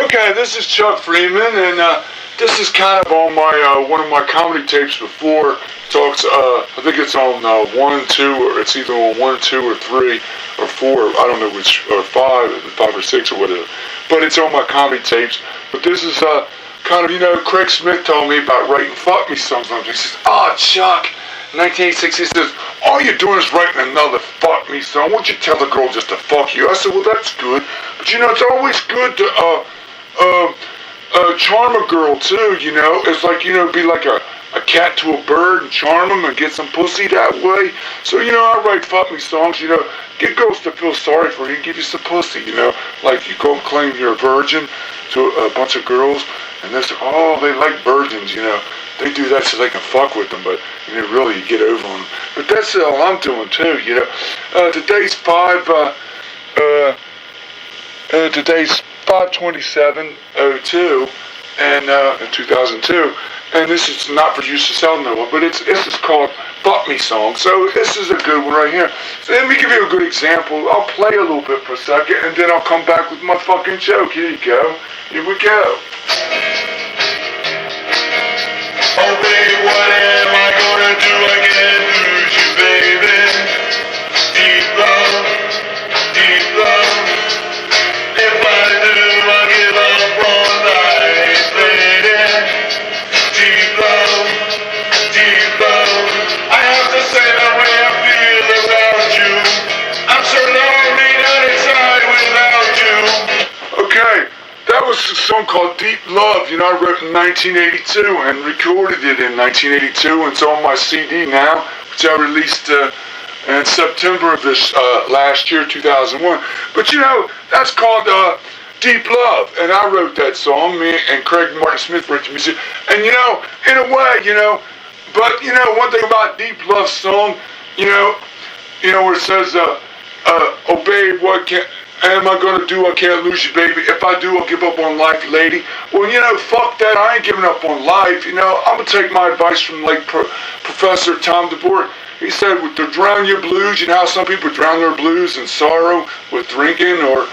Okay, this is Chuck Freeman, and this is kind of on my one of my comedy tapes before. Talks, I think it's on 1, 2, or it's either on 1, 2, or 3, or 4. I don't know which, or 5 or 6 or whatever. But it's on my comedy tapes. But this is kind of, Craig Smith told me about writing fuck me songs. He says, Chuck, 1986, he says, all you're doing is writing another fuck me song. Why don't you tell the girl just to fuck you? I said, well, that's good. But it's always good to charm a girl too, It's like, be like a cat to a bird and charm them and get some pussy that way. So, I write fuck me songs, get girls to feel sorry for you and give you some pussy, Like you go and claim you're a virgin to a bunch of girls and they say, they like virgins, They do that so they can fuck with them, but really you get over them. But that's all I'm doing too, Today's 5/27/02 and in 2002, and this is not for use to sell Noah, but this is called Fuck Me Song. So this is a good one right here. So let me give you a good example. I'll play a little bit for a second, and then I'll come back with my fucking joke. Here you go. Here we go. Oh baby, what am I gonna do? I can't lose you, baby. Deep love, deep love. If I do, I'll give up on life, lady. Deep love, deep love. I have to say the way I feel about you. I'm so lonely down inside without you. Okay. That was a song called Deep Love, I wrote in 1982 and recorded it in 1982, and it's on my CD now, which I released in September of this last year, 2001. But that's called Deep Love, and I wrote that song, me and Craig Martin Smith wrote the music, and in a way, but one thing about Deep Love song, where it says, oh babe, what am I gonna do? I can't lose you, baby. If I do, I'll give up on life, lady. Well, fuck that. I ain't giving up on life. I'm gonna take my advice from Professor Tom DeBoer. He said, to drown your blues, how some people drown their blues and sorrow with drinking or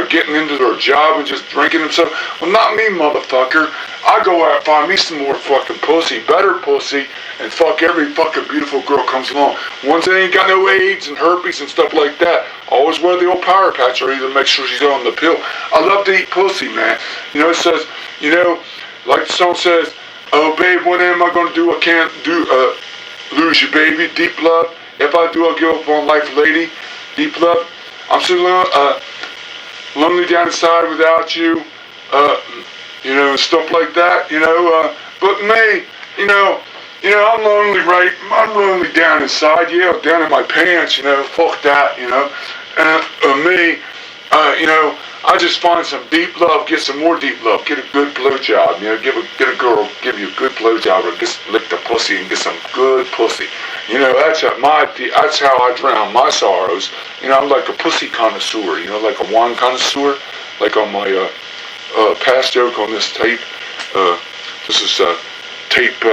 getting into their job and just drinking themselves. Well, not me, motherfucker. I go out and find me some more fucking pussy, better pussy, and fuck every fucking beautiful girl comes along. Ones that ain't got no AIDS and herpes and stuff like that. Always wear the old power patch or either make sure she's on the pill. I love to eat pussy, man. It says, like the song says, oh babe, what am I gonna do? I can't lose you, baby. Deep love. If I do, I'll give up on life, lady. Deep love. I'm so lonely down inside without you. Stuff like that. But me, I'm lonely, right? I'm lonely down inside. Yeah, down in my pants. Fuck that. Me, I just find some deep love, get some more deep love, get a good blowjob, get a girl, give you a good blowjob, or just lick the pussy and get some good pussy. That's how I drown my sorrows. I'm like a pussy connoisseur, like a wine connoisseur, like on my past joke on this tape. This is tape,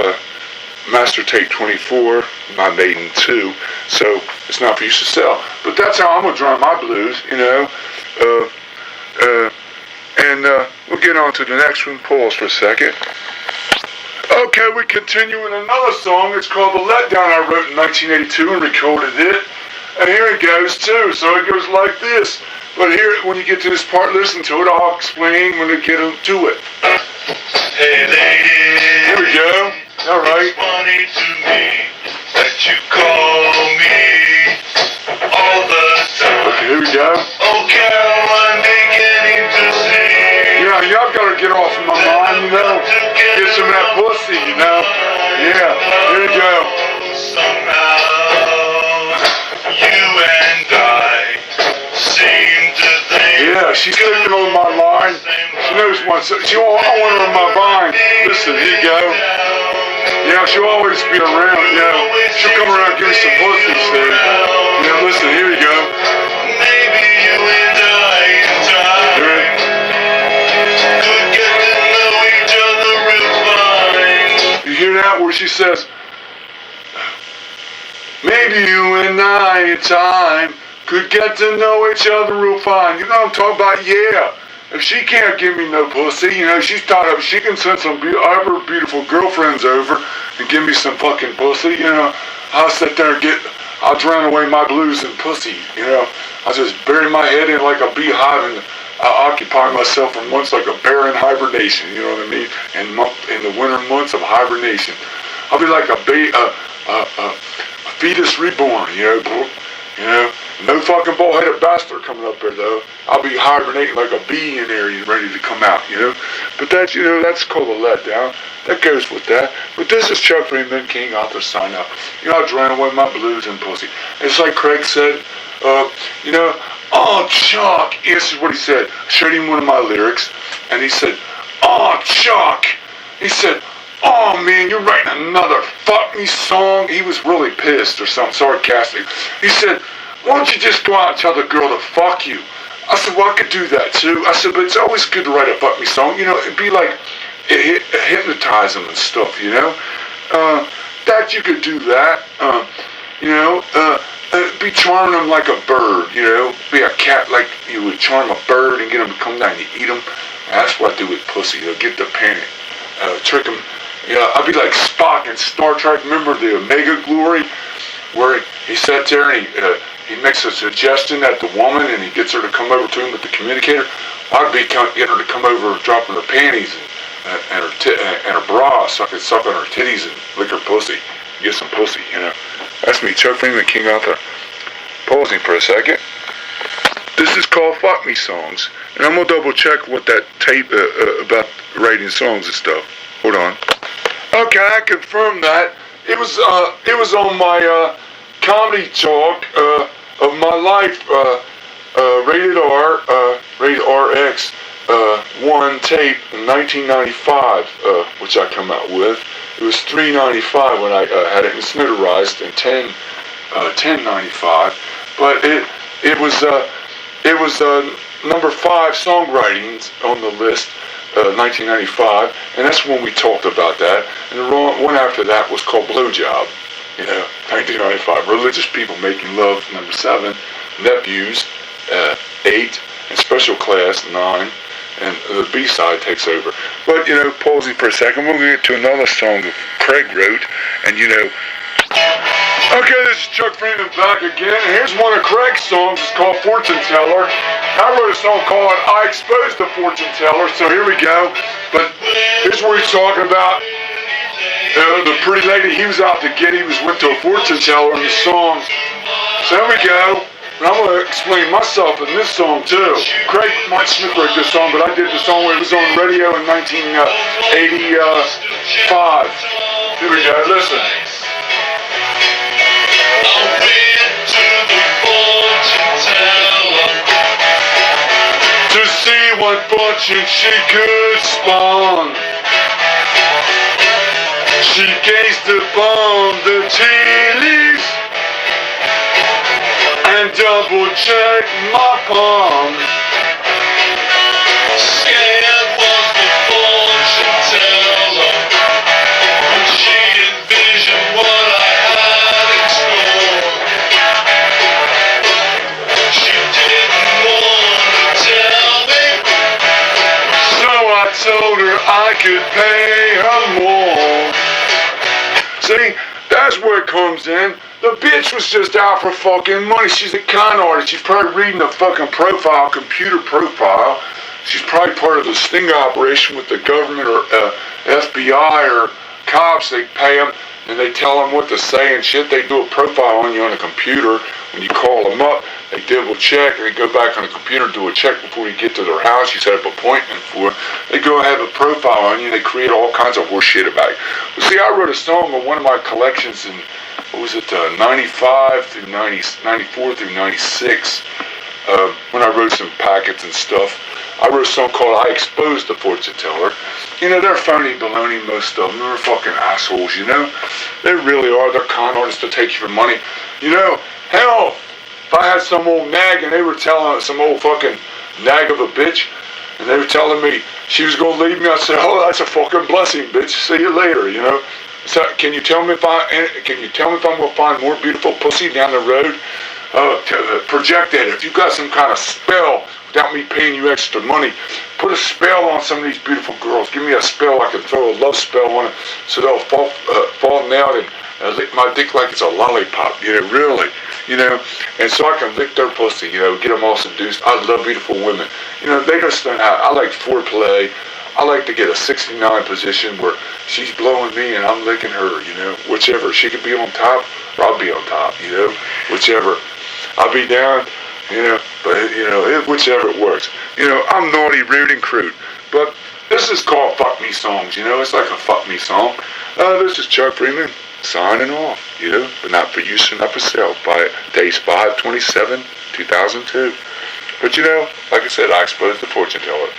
Master Tape 24, my maiden 2, so it's not for use to sell. But that's how I'm gonna drown my blues, and we'll get on to the next one. Pause for a second. Okay, we continue with another song. It's called The Letdown. I wrote in 1982 and recorded it. And here it goes too. So it goes like this. But here, when you get to this part, listen to it. I'll explain when we get to it. Hey lady, here we go. All right. it's funny to me that you call me all the time. Okay, here we go. Oh Caroline, beginning to see. Y'all gotta get off of my mind, Get some of that pussy, Yeah, here we go. Somehow, you and I seem to think. Yeah, she's sleeping on my line. She knows one. I want her on my vine. Listen, here you go. Yeah, she'll always be around, She'll come around and give me some pussy, see? Listen, here you go. Maybe you and I in time could get to know each other real fine. You hear that where she says, maybe you and I in time could get to know each other real fine. You know what I'm talking about? Yeah. if she can't give me no pussy, you know, she's tied up. She can send some other beautiful girlfriends over and give me some fucking pussy, you know. I'll sit there and I'll drown away my blues in pussy, you know. I'll just bury my head in like a beehive and I'll occupy myself for months like a bear in hibernation, you know what I mean? In the winter months of hibernation. I'll be like a fetus reborn, you know. No fucking bald-headed bastard coming up there, though. I'll be hibernating like a bee in there ready to come out, you know. But that's, you know, that's called a letdown. That goes with that. But this is Chuck Freeman, King Arthur, sign up. You know, I drown away my blues and pussy. It's like Craig said, you know, oh, Chuck, this is what he said. I showed him one of my lyrics, and he said, oh, Chuck. He said, oh, man, you're writing another fuck me song. He was really pissed or something, sarcastic. He said, why don't you just go out and tell the girl to fuck you? I said, well, I could do that too. I said, but it's always good to write a fuck me song. You know, it'd be like, hypnotize them and stuff, you know. That you could do that. You know, be charming them like a bird, you know. Be a cat like you would charm a bird and get them to come down and you eat them. That's what I do with pussy. You know, get the panic. Trick them. You know, I'd be like Spock in Star Trek. Remember the Omega Glory? Where he sat there and he makes a suggestion at the woman and he gets her to come over to him with the communicator. I'd be get her to come over dropping her panties and her bra, sucking on her titties and lick her pussy. Get some pussy, you know. That's me, Chuck Freeman, King Arthur. Pausing for a second. This is called Fuck Me Songs. And I'm going to double check what that tape about writing songs and stuff. Hold on. Okay, I confirm that. It was on my comedy talk of my life, rated R, rated RX, one tape in 1995, which I come out with. It was $3.95 when I had it notarized in $10.95, but it was number 5 songwritings on the list. 1995, and that's when we talked about that. And the one after that was called Blowjob. You know, 1995. Religious People Making Love, number 7. Nephews, 8. And Special Class, 9. And the B-side takes over. But, you know, pausing for a second, we're going to get to another song that Craig wrote. And, you know, okay, this is Chuck Freeman back again. And here's one of Craig's songs. It's called Fortune Teller. I wrote a song called I Exposed the Fortune Teller, so here we go. But here's where he's talking about the pretty lady he was out to get. He went to a fortune teller in the song. So here we go. And I'm going to explain myself in this song too. Craig Mike Smith wrote this song, but I did the song when it was on radio in 1985. Here we go, listen. To see what fortune she could spawn. She gazed upon the tea leaves and double-checked my palm. Scared was the fortune teller when she envisioned what I had in store. She didn't want to tell me, so I told her I could pay her more. See, that's where it comes in. The bitch was just out for fucking money. She's a con artist. She's probably reading a fucking profile, computer profile. She's probably part of the sting operation with the government or FBI or cops. They pay them and they tell them what to say and shit. They do a profile on you on a computer. When you call them up, they double check and they go back on the computer and do a check before you get to their house. You set up an appointment for it. They go and have a profile on you and they create all kinds of horse shit about you. But see, I wrote a song on one of my collections in, what was it, 95 through 94 through 96, when I wrote some packets and stuff. I wrote a song called I Exposed the Fortune Teller. You know, they're phony baloney, most of them. They're fucking assholes, you know? They really are. They're con artists to take you for money. You know, hell, if I had some old nag and they were telling some old fucking nag of a bitch, and they were telling me she was going to leave me, I said, oh, that's a fucking blessing, bitch. See you later, you know? So, can you tell me if I'm going to find more beautiful pussy down the road? project that. If you got some kind of spell without me paying you extra money, put a spell on some of these beautiful girls. Give me a spell. I can throw a love spell on it so they'll fall out and lick my dick like it's a lollipop. Really. And so I can lick their pussy. Get them all seduced. I love beautiful women. They just learn how. I like foreplay. I like to get a 69 position where she's blowing me and I'm licking her, whichever. She could be on top or I'll be on top, whichever. I'll be down, but, whichever it works. I'm naughty, rude, and crude. But this is called Fuck Me Songs, It's like a Fuck Me song. This is Chuck Freeman signing off, but not for use and not for sale. By days 5/27/2002. But, like I said, I exposed the fortune teller.